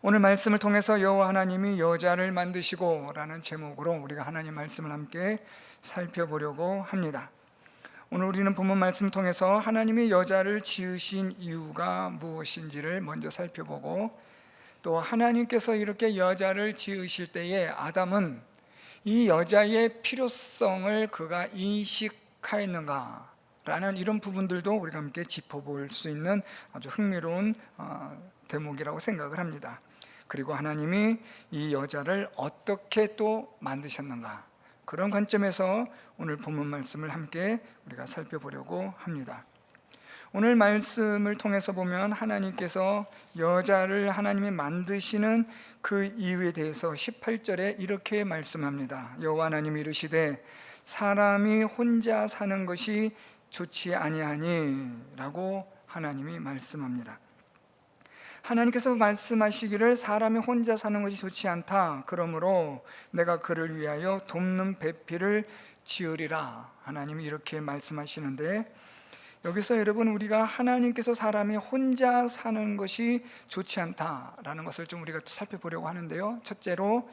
오늘 말씀을 통해서 여호와 하나님이 여자를 만드시고 라는 제목으로 우리가 하나님 말씀을 함께 살펴보려고 합니다. 오늘 우리는 본문 말씀을 통해서 하나님이 여자를 지으신 이유가 무엇인지를 먼저 살펴보고, 또 하나님께서 이렇게 여자를 지으실 때에 아담은 이 여자의 필요성을 그가 인식하였는가 라는 이런 부분들도 우리가 함께 짚어볼 수 있는 아주 흥미로운 대목이라고 생각을 합니다. 그리고 하나님이 이 여자를 어떻게 또 만드셨는가, 그런 관점에서 오늘 본문 말씀을 함께 우리가 살펴보려고 합니다. 오늘 말씀을 통해서 보면 하나님께서 여자를 하나님이 만드시는 그 이유에 대해서 18절에 이렇게 말씀합니다. 여호와 하나님이 이르시되 사람이 혼자 사는 것이 좋지 아니하니 라고 하나님이 말씀합니다. 하나님께서 말씀하시기를 사람이 혼자 사는 것이 좋지 않다, 그러므로 내가 그를 위하여 돕는 배필을 지으리라, 하나님이 이렇게 말씀하시는데, 여기서 여러분, 우리가 하나님께서 사람이 혼자 사는 것이 좋지 않다라는 것을 좀 우리가 살펴보려고 하는데요, 첫째로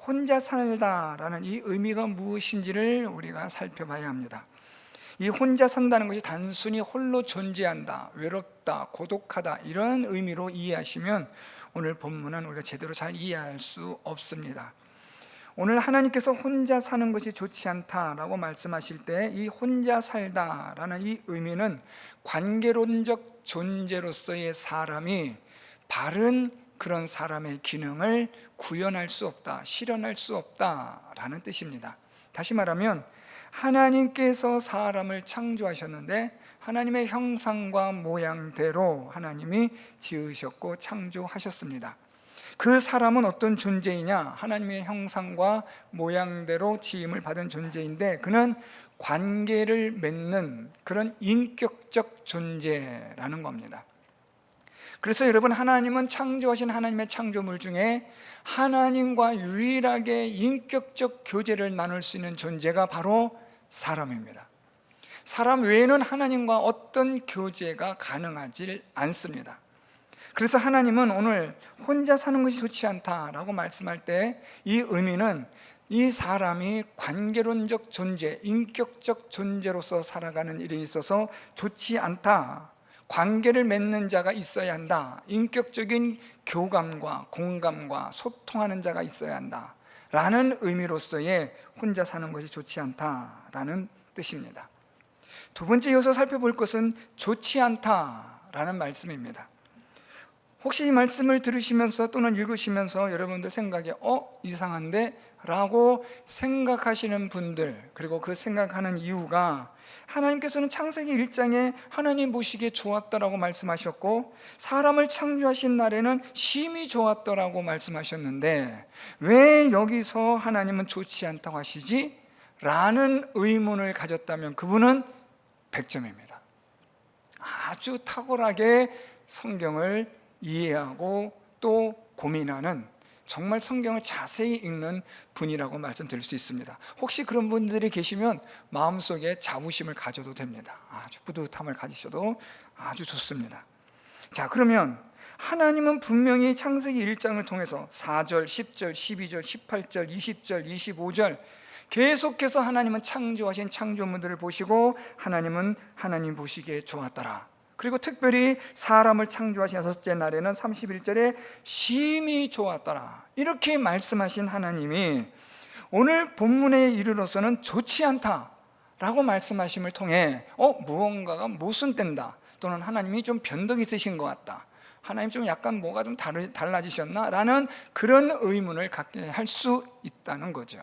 혼자 살다라는 이 의미가 무엇인지를 우리가 살펴봐야 합니다. 이 혼자 산다는 것이 단순히 홀로 존재한다, 외롭다, 고독하다 이런 의미로 이해하시면 오늘 본문은 우리가 제대로 잘 이해할 수 없습니다. 오늘 하나님께서 혼자 사는 것이 좋지 않다라고 말씀하실 때 이 혼자 살다라는 이 의미는 관계론적 존재로서의 사람이 바른 그런 사람의 기능을 구현할 수 없다, 실현할 수 없다라는 뜻입니다. 다시 말하면 하나님께서 사람을 창조하셨는데 하나님의 형상과 모양대로 하나님이 지으셨고 창조하셨습니다. 그 사람은 어떤 존재이냐? 하나님의 형상과 모양대로 지음을 받은 존재인데, 그는 관계를 맺는 그런 인격적 존재라는 겁니다. 그래서 여러분, 하나님은 창조하신 하나님의 창조물 중에 하나님과 유일하게 인격적 교제를 나눌 수 있는 존재가 바로 사람입니다. 사람 외에는 하나님과 어떤 교제가 가능하지 않습니다. 그래서 하나님은 오늘 혼자 사는 것이 좋지 않다라고 말씀할 때 이 의미는 이 사람이 관계론적 존재, 인격적 존재로서 살아가는 일에 있어서 좋지 않다, 관계를 맺는 자가 있어야 한다, 인격적인 교감과 공감과 소통하는 자가 있어야 한다 라는 의미로서의 혼자 사는 것이 좋지 않다라는 뜻입니다. 두 번째 이어서 살펴볼 것은 좋지 않다라는 말씀입니다. 혹시 이 말씀을 들으시면서 또는 읽으시면서 여러분들 생각에 이상한데? 라고 생각하시는 분들, 그리고 그 생각하는 이유가, 하나님께서는 창세기 1장에 하나님 보시기에 좋았다라고 말씀하셨고 사람을 창조하신 날에는 심히 좋았다라고 말씀하셨는데 왜 여기서 하나님은 좋지 않다고 하시지? 라는 의문을 가졌다면 그분은 100점입니다. 아주 탁월하게 성경을 이해하고 또 고민하는, 정말 성경을 자세히 읽는 분이라고 말씀드릴 수 있습니다. 혹시 그런 분들이 계시면 마음속에 자부심을 가져도 됩니다. 아주 뿌듯함을 가지셔도 아주 좋습니다. 자, 그러면 하나님은 분명히 창세기 1장을 통해서 4절, 10절, 12절, 18절, 20절, 25절 계속해서 하나님은 창조하신 창조물들을 보시고 하나님은 하나님 보시기에 좋았더라, 그리고 특별히 사람을 창조하신 6째 날에는 31절에 심히 좋았더라, 이렇게 말씀하신 하나님이 오늘 본문에 이르러서는 좋지 않다라고 말씀하심을 통해 무언가가 모순된다, 또는 하나님이 좀 변덕이 있으신 것 같다, 하나님 좀 약간 뭐가 좀 달라지셨나? 라는 그런 의문을 갖게 할 수 있다는 거죠.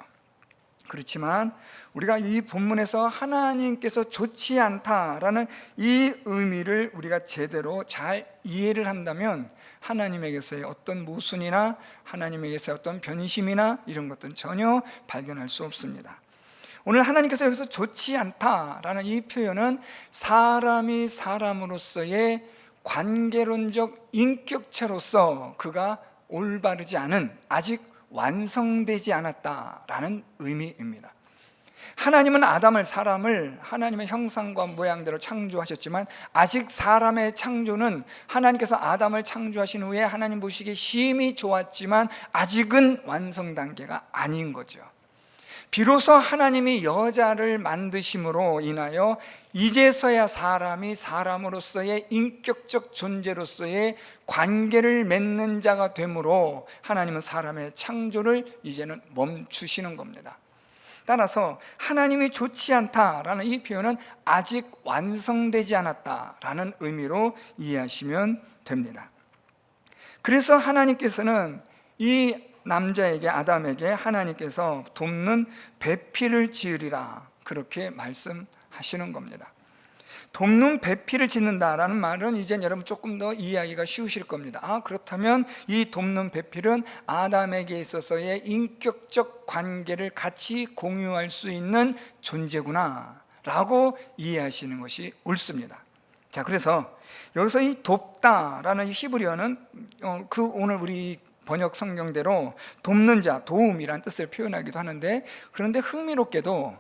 그렇지만 우리가 이 본문에서 하나님께서 좋지 않다라는 이 의미를 우리가 제대로 잘 이해를 한다면 하나님에게서의 어떤 모순이나 하나님에게서의 어떤 변심이나 이런 것들은 전혀 발견할 수 없습니다. 오늘 하나님께서 여기서 좋지 않다라는 이 표현은 사람이 사람으로서의 관계론적 인격체로서 그가 올바르지 않은, 아직 완성되지 않았다라는 의미입니다. 하나님은 아담을, 사람을 하나님의 형상과 모양대로 창조하셨지만 아직 사람의 창조는 하나님께서 아담을 창조하신 후에 하나님 보시기에 심히 좋았지만 아직은 완성 단계가 아닌 거죠. 비로소 하나님이 여자를 만드심으로 인하여 이제서야 사람이 사람으로서의 인격적 존재로서의 관계를 맺는 자가 되므로 하나님은 사람의 창조를 이제는 멈추시는 겁니다. 따라서 하나님이 좋지 않다라는 이 표현은 아직 완성되지 않았다라는 의미로 이해하시면 됩니다. 그래서 하나님께서는 이 남자에게, 아담에게 하나님께서 돕는 배필을 지으리라 그렇게 말씀하시는 겁니다. 돕는 배필을 짓는다라는 말은 이제 여러분 조금 더 이해하기가 쉬우실 겁니다. 그렇다면 이 돕는 배필은 아담에게 있어서의 인격적 관계를 같이 공유할 수 있는 존재구나 라고 이해하시는 것이 옳습니다. 자, 그래서 여기서 이 돕다라는 이 히브리어는 오늘 우리 번역 성경대로 돕는 자, 도움이란 뜻을 표현하기도 하는데, 그런데 흥미롭게도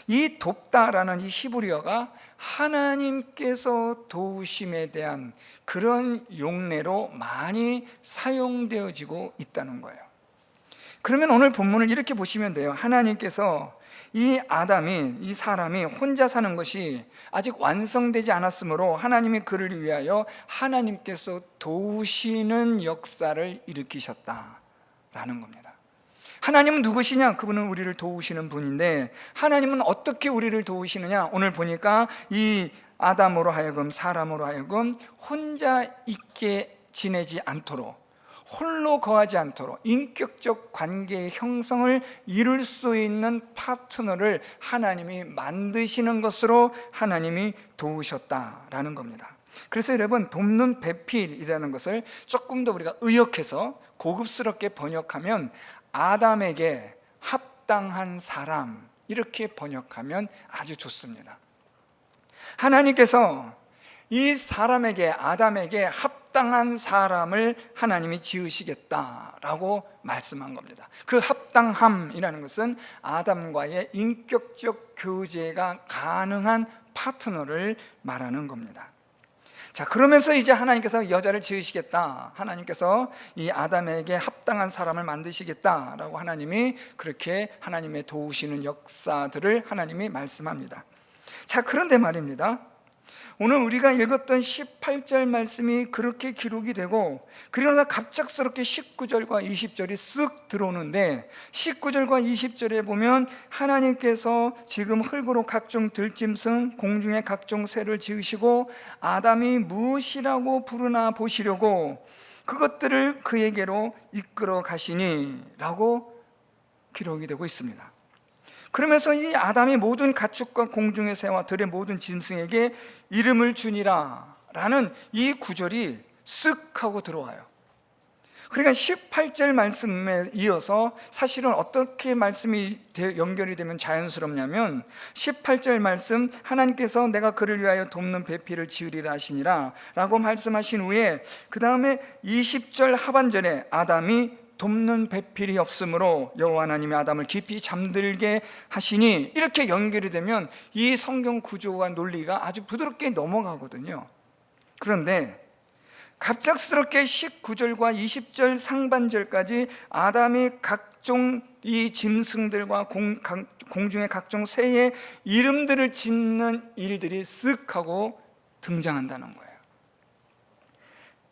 이 돕다라는 이 히브리어가 하나님께서 도우심에 대한 그런 용례로 많이 사용되어지고 있다는 거예요. 그러면 오늘 본문을 이렇게 보시면 돼요. 하나님께서 이 아담이, 이 사람이 혼자 사는 것이 아직 완성되지 않았으므로 하나님이 그를 위하여 하나님께서 도우시는 역사를 일으키셨다라는 겁니다. 하나님은 누구시냐? 그분은 우리를 도우시는 분인데, 하나님은 어떻게 우리를 도우시느냐? 오늘 보니까 이 아담으로 하여금, 사람으로 하여금 혼자 있게 지내지 않도록, 홀로 거하지 않도록 인격적 관계의 형성을 이룰 수 있는 파트너를 하나님이 만드시는 것으로 하나님이 도우셨다라는 겁니다. 그래서 여러분, 돕는 배필이라는 것을 조금 더 우리가 의역해서 고급스럽게 번역하면 아담에게 합당한 사람, 이렇게 번역하면 아주 좋습니다. 하나님께서 이 사람에게, 아담에게 합당한 사람을 하나님이 지으시겠다라고 말씀한 겁니다. 그 합당함이라는 것은 아담과의 인격적 교제가 가능한 파트너를 말하는 겁니다. 자, 그러면서 이제 하나님께서 여자를 지으시겠다, 하나님께서 이 아담에게 합당한 사람을 만드시겠다라고 하나님이 그렇게 하나님의 도우시는 역사들을 하나님이 말씀합니다. 자, 그런데 말입니다, 오늘 우리가 읽었던 18절 말씀이 그렇게 기록이 되고, 그러나 갑작스럽게 19절과 20절이 쓱 들어오는데, 19절과 20절에 보면 하나님께서 지금 흙으로 각종 들짐승, 공중의 각종 새를 지으시고 아담이 무엇이라고 부르나 보시려고 그것들을 그에게로 이끌어 가시니 라고 기록이 되고 있습니다. 그러면서 이 아담이 모든 가축과 공중의 새와 들의 모든 짐승에게 이름을 주니라 라는 이 구절이 쓱 하고 들어와요. 그러니까 18절 말씀에 이어서 사실은 어떻게 말씀이 연결이 되면 자연스럽냐면, 18절 말씀, 하나님께서 내가 그를 위하여 돕는 배필을 지으리라 하시니라 라고 말씀하신 후에 그 다음에 20절 하반절에 아담이 돕는 배필이 없으므로 여호와 하나님이 아담을 깊이 잠들게 하시니, 이렇게 연결이 되면 이 성경 구조와 논리가 아주 부드럽게 넘어가거든요. 그런데 갑작스럽게 19절과 20절 상반절까지 아담이 각종 이 짐승들과 공중의 각종 새의 이름들을 짓는 일들이 쓱 하고 등장한다는 거예요.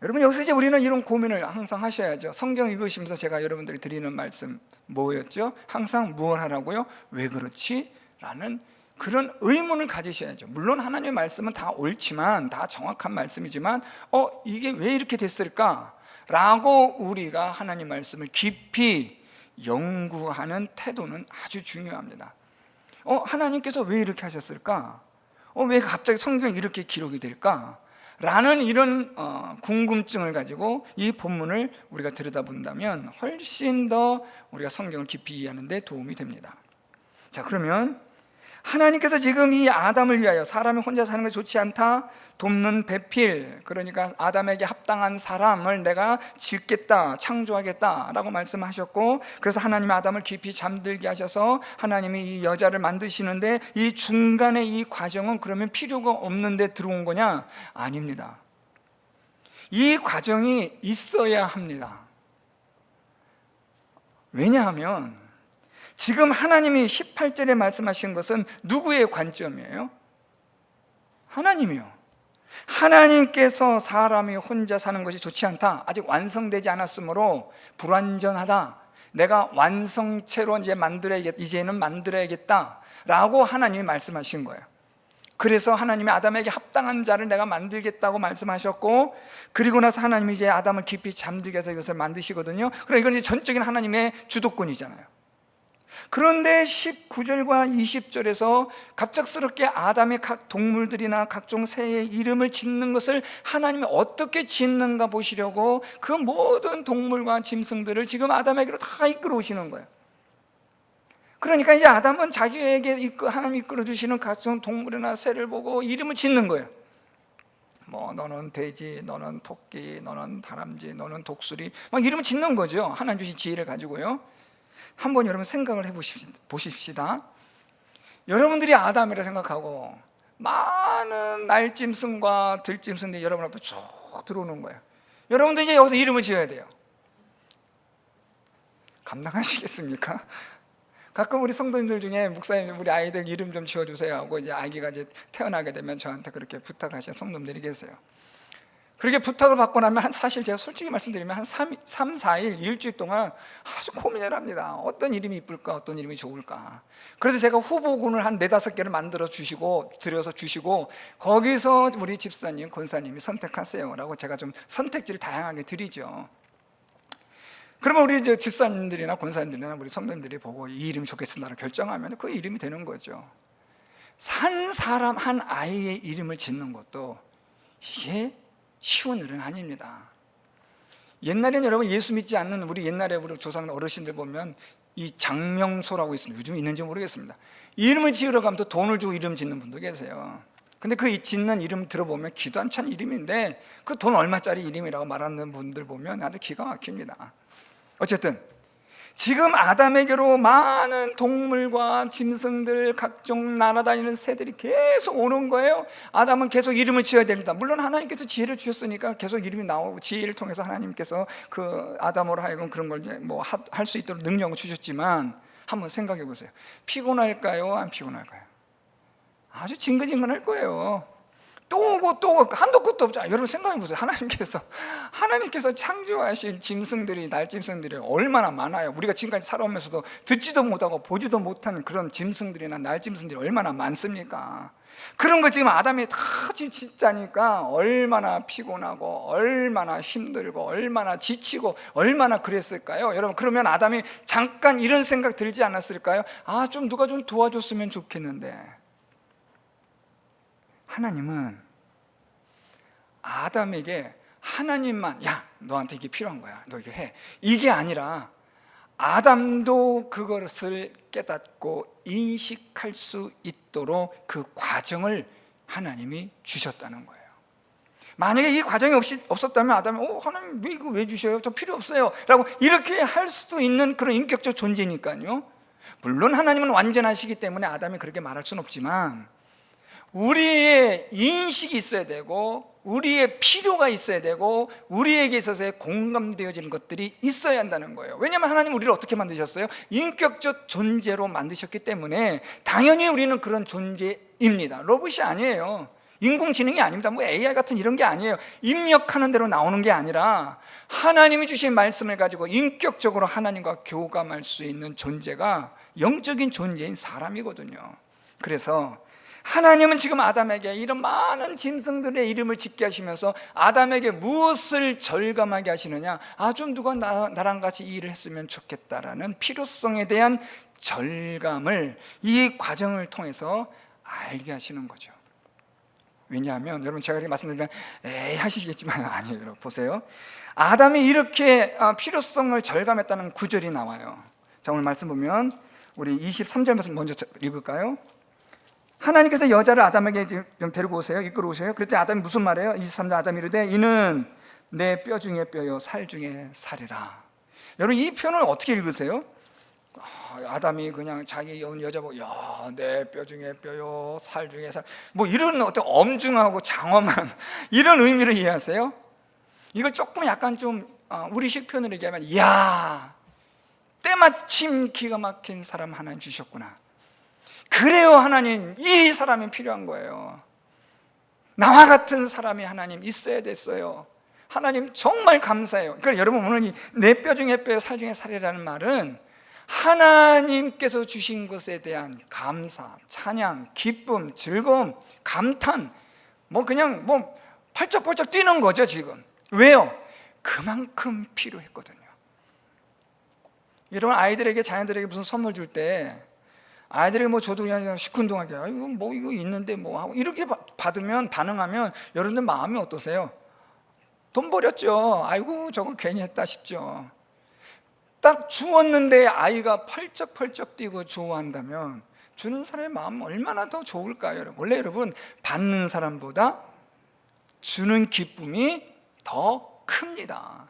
여러분, 여기서 이제 우리는 이런 고민을 항상 하셔야죠. 성경 읽으시면서 제가 여러분들이 드리는 말씀 뭐였죠? 항상 무엇 하라고요? 왜 그렇지? 라는 그런 의문을 가지셔야죠. 물론 하나님의 말씀은 다 옳지만, 다 정확한 말씀이지만 이게 왜 이렇게 됐을까? 라고 우리가 하나님 말씀을 깊이 연구하는 태도는 아주 중요합니다. 하나님께서 왜 이렇게 하셨을까? 왜 갑자기 성경이 이렇게 기록이 될까? 라는 이런 궁금증을 가지고 이 본문을 우리가 들여다본다면 훨씬 더 우리가 성경을 깊이 이해하는 데 도움이 됩니다. 자, 그러면 하나님께서 지금 이 아담을 위하여 사람이 혼자 사는 것이 좋지 않다, 돕는 배필, 그러니까 아담에게 합당한 사람을 내가 짓겠다, 창조하겠다라고 말씀하셨고, 그래서 하나님이 아담을 깊이 잠들게 하셔서 하나님이 이 여자를 만드시는데, 이 중간에 이 과정은 그러면 필요가 없는데 들어온 거냐? 아닙니다. 이 과정이 있어야 합니다. 왜냐하면 지금 하나님이 18절에 말씀하신 것은 누구의 관점이에요? 하나님이요. 하나님께서 사람이 혼자 사는 것이 좋지 않다, 아직 완성되지 않았으므로 불완전하다, 내가 완성체로 이제는 만들어야겠다 라고 하나님이 말씀하신 거예요. 그래서 하나님이 아담에게 합당한 자를 내가 만들겠다고 말씀하셨고, 그리고 나서 하나님이 이제 아담을 깊이 잠들게 해서 이것을 만드시거든요. 그러니까 이건 이제 전적인 하나님의 주도권이잖아요. 그런데 19절과 20절에서 갑작스럽게 아담의 각 동물들이나 각종 새의 이름을 짓는 것을 하나님이 어떻게 짓는가 보시려고 그 모든 동물과 짐승들을 지금 아담에게로 다 이끌어 오시는 거예요. 그러니까 이제 아담은 자기에게 하나님이 이끌어 주시는 각종 동물이나 새를 보고 이름을 짓는 거예요. 뭐 너는 돼지, 너는 토끼, 너는 다람쥐, 너는 독수리, 막 이름을 짓는 거죠. 하나님 주신 지혜를 가지고요. 한번 여러분 생각을 해보십시다. 여러분들이 아담이라 생각하고 많은 날짐승과 들짐승들이 여러분 앞에 쭉 들어오는 거예요. 여러분들 이제 여기서 이름을 지어야 돼요. 감당하시겠습니까? 가끔 우리 성도님들 중에 목사님 우리 아이들 이름 좀 지어주세요 하고 이제 아기가 이제 태어나게 되면 저한테 그렇게 부탁하시는 성도님들이 계세요. 그렇게 부탁을 받고 나면 사실 제가 솔직히 말씀드리면 한 3, 4일, 일주일 동안 아주 고민을 합니다. 어떤 이름이 이쁠까, 어떤 이름이 좋을까. 그래서 제가 후보군을 한 4-5개를 만들어 주시고, 드려서 주시고, 거기서 우리 집사님, 권사님이 선택하세요 라고 제가 좀 선택지를 다양하게 드리죠. 그러면 우리 이제 집사님들이나 권사님들이나 우리 성도님들이 보고 이 이름이 좋겠습니다라고 결정하면 그 이름이 되는 거죠. 산 사람 한 아이의 이름을 짓는 것도 이게 쉬운 일은 아닙니다. 옛날에는 여러분 예수 믿지 않는 우리 옛날에 우리 조상 어르신들 보면 이 장명소라고 있습니다. 요즘 있는지 모르겠습니다. 이름을 지으러 가면 또 돈을 주고 이름 짓는 분도 계세요. 근데 그 짓는 이름 들어보면 기도 안 찬 이름인데 그 돈 얼마짜리 이름이라고 말하는 분들 보면 아주 기가 막힙니다. 어쨌든 지금 아담에게로 많은 동물과 짐승들, 각종 날아다니는 새들이 계속 오는 거예요. 아담은 계속 이름을 지어야 됩니다. 물론 하나님께서 지혜를 주셨으니까 계속 이름이 나오고, 지혜를 통해서 하나님께서 그 아담으로 하여금 그런 걸 뭐 할 수 있도록 능력을 주셨지만, 한번 생각해 보세요. 피곤할까요? 안 피곤할까요? 아주 징글징글할 거예요. 또 오고 또 오고 한도 끝도 없죠. 여러분 생각해 보세요. 하나님께서 창조하신 짐승들이, 날짐승들이 얼마나 많아요. 우리가 지금까지 살아오면서도 듣지도 못하고 보지도 못하는 그런 짐승들이나 날짐승들이 얼마나 많습니까? 그런 걸 지금 아담이 다 지금 짓자니까 얼마나 피곤하고 얼마나 힘들고 얼마나 지치고 얼마나 그랬을까요? 여러분, 그러면 아담이 잠깐 이런 생각 들지 않았을까요? 아, 좀 누가 좀 도와줬으면 좋겠는데. 하나님은 아담에게 하나님만, 야, 너한테 이게 필요한 거야, 너 이게 해, 이게 아니라 아담도 그것을 깨닫고 인식할 수 있도록 그 과정을 하나님이 주셨다는 거예요. 만약에 이 과정이 없었다면 아담이 하나님 이거 왜 주셔요? 저 필요 없어요 라고 이렇게 할 수도 있는 그런 인격적 존재니까요. 물론 하나님은 완전하시기 때문에 아담이 그렇게 말할 수는 없지만 우리의 인식이 있어야 되고 우리의 필요가 있어야 되고 우리에게 있어서의 공감되어지는 것들이 있어야 한다는 거예요. 왜냐하면 하나님 우리를 어떻게 만드셨어요? 인격적 존재로 만드셨기 때문에 당연히 우리는 그런 존재입니다. 로봇이 아니에요. 인공지능이 아닙니다. 뭐 AI 같은 이런 게 아니에요. 입력하는 대로 나오는 게 아니라 하나님이 주신 말씀을 가지고 인격적으로 하나님과 교감할 수 있는 존재가 영적인 존재인 사람이거든요. 그래서 하나님은 지금 아담에게 이런 많은 짐승들의 이름을 짓게 하시면서 아담에게 무엇을 절감하게 하시느냐? 좀 누가 나랑 같이 이 일을 했으면 좋겠다라는 필요성에 대한 절감을 이 과정을 통해서 알게 하시는 거죠. 왜냐하면 여러분, 제가 이렇게 말씀드리면 에이 하시겠지만 아니에요. 여러분 보세요. 아담이 이렇게 필요성을 절감했다는 구절이 나와요. 자, 오늘 말씀 보면 우리 23절 말씀 먼저 읽을까요? 하나님께서 여자를 아담에게 좀 데리고 오세요. 이끌어 오세요. 그랬더니 아담이 무슨 말이에요? 23절 아담이 이르되 이는 내 뼈 중에 뼈요 살 중에 살이라. 여러분 이 표현을 어떻게 읽으세요? 아담이 그냥 자기 여자 보고 야, 내 뼈 중에 뼈요 살 중에 살, 뭐 이런 어떤 엄중하고 장엄한 이런 의미를 이해하세요? 이걸 조금 약간 좀 우리식 표현으로 얘기하면 이야, 때마침 기가 막힌 사람 하나님 주셨구나. 그래요, 하나님 이 사람이 필요한 거예요. 나와 같은 사람이 하나님 있어야 됐어요. 하나님 정말 감사해요. 그러니까 여러분 오늘 이 내 뼈 중에 뼈 살 중에 살이라는 말은 하나님께서 주신 것에 대한 감사, 찬양, 기쁨, 즐거움, 감탄, 뭐 그냥 뭐 펄쩍펄쩍 뛰는 거죠 지금. 왜요? 그만큼 필요했거든요. 여러분 아이들에게, 자녀들에게 무슨 선물 줄 때 아이들이 뭐 저도 그냥 시큰둥하게 이거 뭐 이거 있는데 뭐 하고 이렇게 받으면, 반응하면 여러분들 마음이 어떠세요? 돈 버렸죠. 아이고 저거 괜히 했다 싶죠. 딱 주었는데 아이가 펄쩍펄쩍 뛰고 좋아한다면 주는 사람의 마음은 얼마나 더 좋을까요? 여러분? 원래 여러분 받는 사람보다 주는 기쁨이 더 큽니다.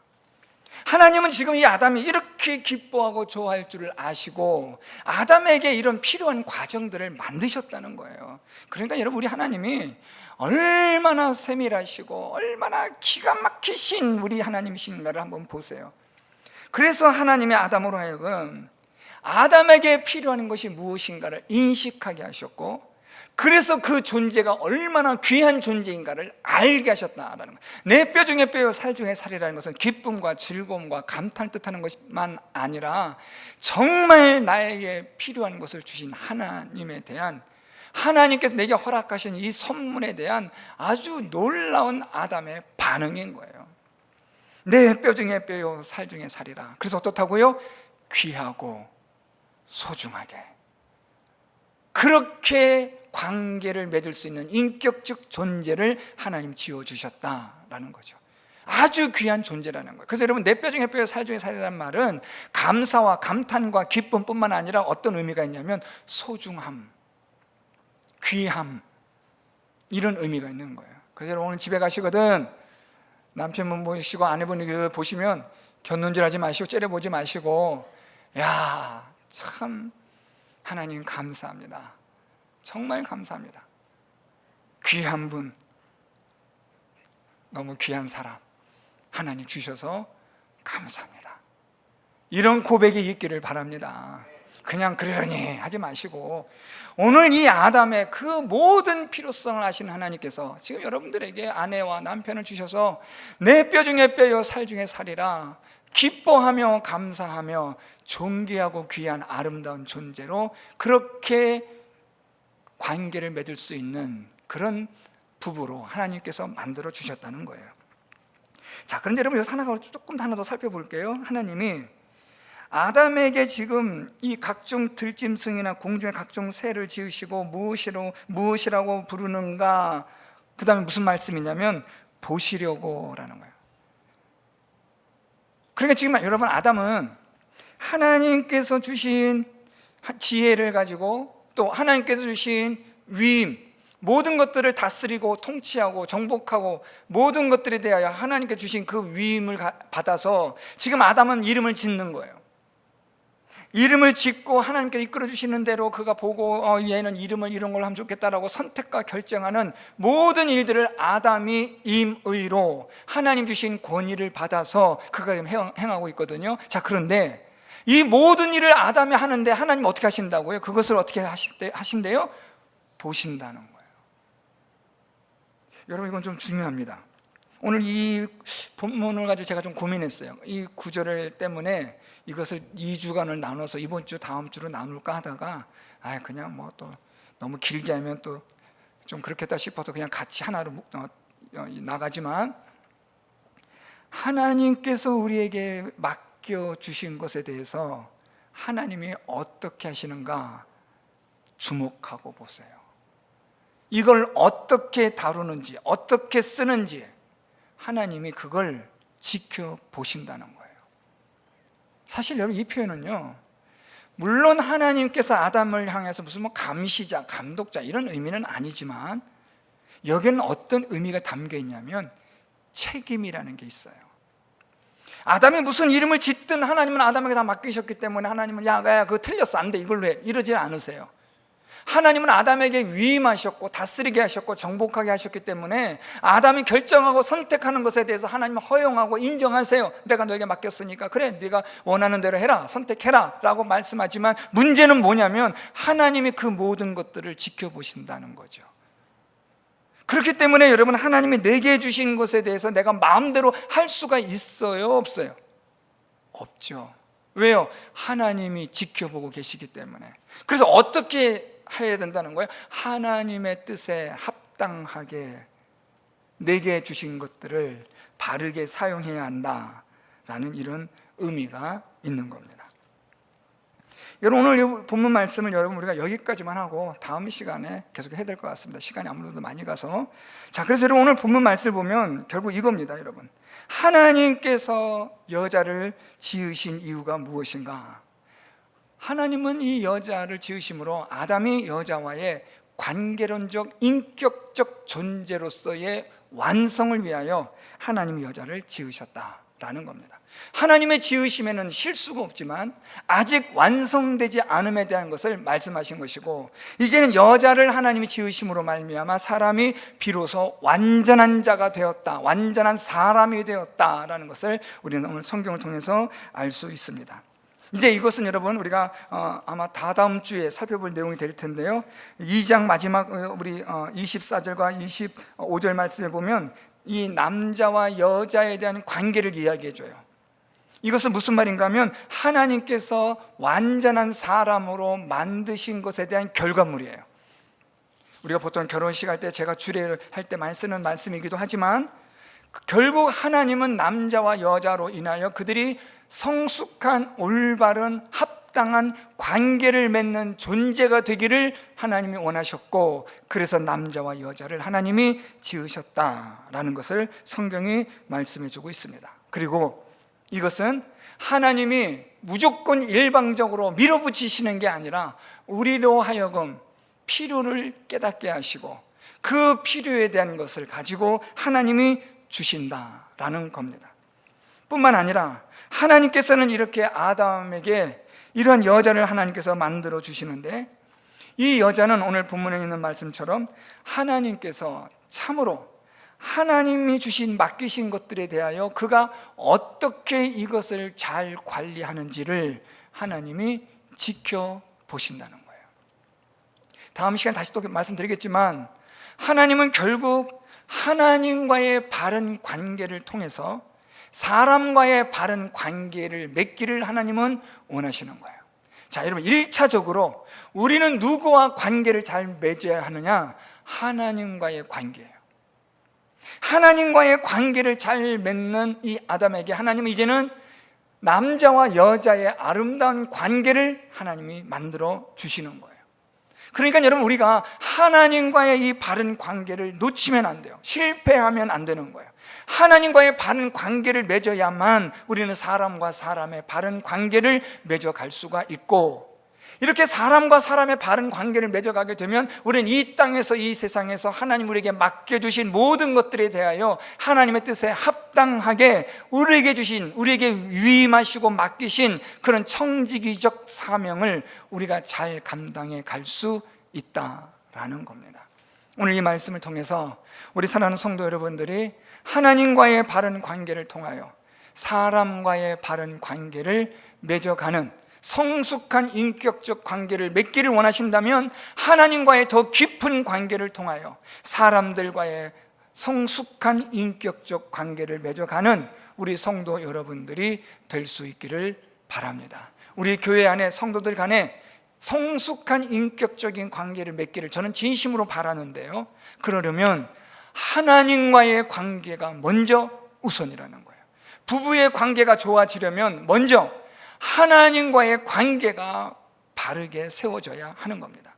하나님은 지금 이 아담이 이렇게 기뻐하고 좋아할 줄을 아시고 아담에게 이런 필요한 과정들을 만드셨다는 거예요. 그러니까 여러분 우리 하나님이 얼마나 세밀하시고 얼마나 기가 막히신 우리 하나님이신가를 한번 보세요. 그래서 하나님이 아담으로 하여금 아담에게 필요한 것이 무엇인가를 인식하게 하셨고, 그래서 그 존재가 얼마나 귀한 존재인가를 알게 하셨다라는 거예요. 내 뼈 중에 뼈요 살 중에 살이라는 것은 기쁨과 즐거움과 감탄을 뜻하는 것만 아니라 정말 나에게 필요한 것을 주신 하나님에 대한, 하나님께서 내게 허락하신 이 선물에 대한 아주 놀라운 아담의 반응인 거예요. 내 뼈 중에 뼈요 살 중에 살이라. 그래서 어떻다고요? 귀하고 소중하게, 그렇게 관계를 맺을 수 있는 인격적 존재를 하나님 지어주셨다라는 거죠. 아주 귀한 존재라는 거예요. 그래서 여러분 내 뼈 중에 뼈요 살 중에 살이라는 말은 감사와 감탄과 기쁨뿐만 아니라 어떤 의미가 있냐면 소중함, 귀함, 이런 의미가 있는 거예요. 그래서 여러분 오늘 집에 가시거든 남편분 보시고 아내분 보시면 곁눈질하지 마시고 째려보지 마시고, 야, 참 하나님 감사합니다. 정말 감사합니다. 귀한 분, 너무 귀한 사람 하나님 주셔서 감사합니다. 이런 고백이 있기를 바랍니다. 그냥 그러려니 하지 마시고 오늘 이 아담의 그 모든 필요성을 아시는 하나님께서 지금 여러분들에게 아내와 남편을 주셔서 내 뼈 중에 뼈요 살 중에 살이라 기뻐하며 감사하며 존귀하고 귀한 아름다운 존재로 그렇게 관계를 맺을 수 있는 그런 부부로 하나님께서 만들어 주셨다는 거예요. 자, 그런데 여러분 여기서 하나 더 살펴볼게요. 하나님이 아담에게 지금 이 각종 들짐승이나 공중의 각종 새를 지으시고 무엇이라고 부르는가, 그 다음에 무슨 말씀이냐면 보시려고 라는 거예요. 그러니까 지금 여러분 아담은 하나님께서 주신 지혜를 가지고 또 하나님께서 주신 위임, 모든 것들을 다스리고 통치하고 정복하고 모든 것들에 대하여 하나님께 주신 그 위임을 받아서 지금 아담은 이름을 짓는 거예요. 이름을 짓고 하나님께 이끌어 주시는 대로 그가 보고 얘는 이름을 이런 걸로 하면 좋겠다라고 선택과 결정하는 모든 일들을 아담이 임의로 하나님 주신 권위를 받아서 그가 행하고 있거든요. 자, 그런데 이 모든 일을 아담이 하는데 하나님 어떻게 하신다고요? 그것을 어떻게 하신대요? 보신다는 거예요. 여러분 이건 좀 중요합니다. 오늘 이 본문을 가지고 제가 좀 고민했어요. 이 구절 때문에 이것을 2주간을 나눠서 이번 주 다음 주로 나눌까 하다가 그냥 뭐 또 너무 길게 하면 또 좀 그렇겠다 싶어서 그냥 같이 하나로 나가지만, 하나님께서 우리에게 맡겨주신 것에 대해서 하나님이 어떻게 하시는가 주목하고 보세요. 이걸 어떻게 다루는지 어떻게 쓰는지 하나님이 그걸 지켜보신다는 거예요. 사실 여러분 이 표현은요 물론 하나님께서 아담을 향해서 무슨 뭐 감시자, 감독자 이런 의미는 아니지만 여기는 어떤 의미가 담겨 있냐면 책임이라는 게 있어요. 아담이 무슨 이름을 짓든 하나님은 아담에게 다 맡기셨기 때문에 하나님은 야 그거 틀렸어, 안 돼, 이걸로 해, 이러지 않으세요. 하나님은 아담에게 위임하셨고 다스리게 하셨고 정복하게 하셨기 때문에 아담이 결정하고 선택하는 것에 대해서 하나님은 허용하고 인정하세요. 내가 너에게 맡겼으니까 그래, 네가 원하는 대로 해라, 선택해라 라고 말씀하지만 문제는 뭐냐면 하나님이 그 모든 것들을 지켜보신다는 거죠. 그렇기 때문에 여러분, 하나님이 내게 주신 것에 대해서 내가 마음대로 할 수가 있어요, 없어요? 없죠. 왜요? 하나님이 지켜보고 계시기 때문에. 그래서 어떻게 해야 된다는 거예요? 하나님의 뜻에 합당하게 내게 주신 것들을 바르게 사용해야 한다라는 이런 의미가 있는 겁니다. 여러분, 오늘 이 본문 말씀을 여러분 우리가 여기까지만 하고 다음 시간에 계속 해야 될 것 같습니다. 시간이 아무래도 많이 가서. 자, 그래서 여러분 오늘 본문 말씀을 보면 결국 이겁니다. 여러분, 하나님께서 여자를 지으신 이유가 무엇인가? 하나님은 이 여자를 지으심으로 아담이 여자와의 관계론적 인격적 존재로서의 완성을 위하여 하나님이 여자를 지으셨다라는 겁니다. 하나님의 지으심에는 실수가 없지만 아직 완성되지 않음에 대한 것을 말씀하신 것이고, 이제는 여자를 하나님이 지으심으로 말미암아 사람이 비로소 완전한 자가 되었다, 완전한 사람이 되었다라는 것을 우리는 오늘 성경을 통해서 알 수 있습니다. 이제 이것은 여러분 우리가 아마 다다음 주에 살펴볼 내용이 될 텐데요, 2장 마지막 우리 24절과 25절 말씀에 보면 이 남자와 여자에 대한 관계를 이야기해 줘요. 이것은 무슨 말인가 하면 하나님께서 완전한 사람으로 만드신 것에 대한 결과물이에요. 우리가 보통 결혼식 할 때 제가 주례를 할 때 많이 쓰는 말씀이기도 하지만 결국 하나님은 남자와 여자로 인하여 그들이 성숙한 올바른 합당한 관계를 맺는 존재가 되기를 하나님이 원하셨고, 그래서 남자와 여자를 하나님이 지으셨다라는 것을 성경이 말씀해 주고 있습니다. 그리고 이것은 하나님이 무조건 일방적으로 밀어붙이시는 게 아니라 우리로 하여금 필요를 깨닫게 하시고 그 필요에 대한 것을 가지고 하나님이 주신다라는 겁니다. 뿐만 아니라 하나님께서는 이렇게 아담에게 이러한 여자를 하나님께서 만들어 주시는데, 이 여자는 오늘 본문에 있는 말씀처럼 하나님께서 참으로 하나님이 주신 맡기신 것들에 대하여 그가 어떻게 이것을 잘 관리하는지를 하나님이 지켜보신다는 거예요. 다음 시간에 다시 또 말씀드리겠지만 하나님은 결국 하나님과의 바른 관계를 통해서 사람과의 바른 관계를 맺기를 하나님은 원하시는 거예요. 자, 여러분, 1차적으로 우리는 누구와 관계를 잘 맺어야 하느냐? 하나님과의 관계예요. 하나님과의 관계를 잘 맺는 이 아담에게 하나님은 이제는 남자와 여자의 아름다운 관계를 하나님이 만들어 주시는 거예요. 그러니까 여러분, 우리가 하나님과의 이 바른 관계를 놓치면 안 돼요. 실패하면 안 되는 거예요. 하나님과의 바른 관계를 맺어야만 우리는 사람과 사람의 바른 관계를 맺어갈 수가 있고, 이렇게 사람과 사람의 바른 관계를 맺어가게 되면 우리는 이 땅에서, 이 세상에서 하나님 우리에게 맡겨주신 모든 것들에 대하여 하나님의 뜻에 합당하게 우리에게 주신, 우리에게 위임하시고 맡기신 그런 청지기적 사명을 우리가 잘 감당해 갈 수 있다라는 겁니다. 오늘 이 말씀을 통해서 우리 사랑하는 성도 여러분들이 하나님과의 바른 관계를 통하여 사람과의 바른 관계를 맺어가는 성숙한 인격적 관계를 맺기를 원하신다면 하나님과의 더 깊은 관계를 통하여 사람들과의 성숙한 인격적 관계를 맺어가는 우리 성도 여러분들이 될 수 있기를 바랍니다. 우리 교회 안에 성도들 간에 성숙한 인격적인 관계를 맺기를 저는 진심으로 바라는데요, 그러려면 하나님과의 관계가 먼저 우선이라는 거예요. 부부의 관계가 좋아지려면 먼저 하나님과의 관계가 바르게 세워져야 하는 겁니다.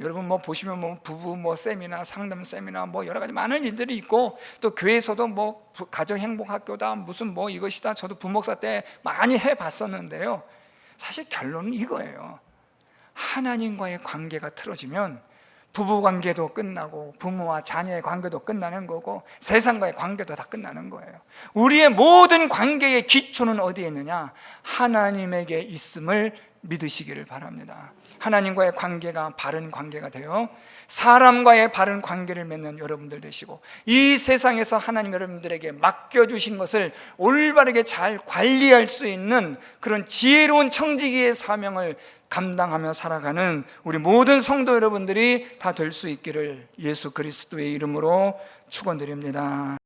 여러분 보시면 부부 세미나, 상담 세미나 여러 가지 많은 일들이 있고, 또 교회에서도 가정행복학교다 무슨 이것이다, 저도 부목사 때 많이 해봤었는데요, 사실 결론은 이거예요. 하나님과의 관계가 틀어지면 부부 관계도 끝나고 부모와 자녀의 관계도 끝나는 거고 세상과의 관계도 다 끝나는 거예요. 우리의 모든 관계의 기초는 어디에 있느냐? 하나님에게 있음을 믿으시기를 바랍니다. 하나님과의 관계가 바른 관계가 되어 사람과의 바른 관계를 맺는 여러분들 되시고, 이 세상에서 하나님 여러분들에게 맡겨주신 것을 올바르게 잘 관리할 수 있는 그런 지혜로운 청지기의 사명을 감당하며 살아가는 우리 모든 성도 여러분들이 다 될 수 있기를 예수 그리스도의 이름으로 축원드립니다.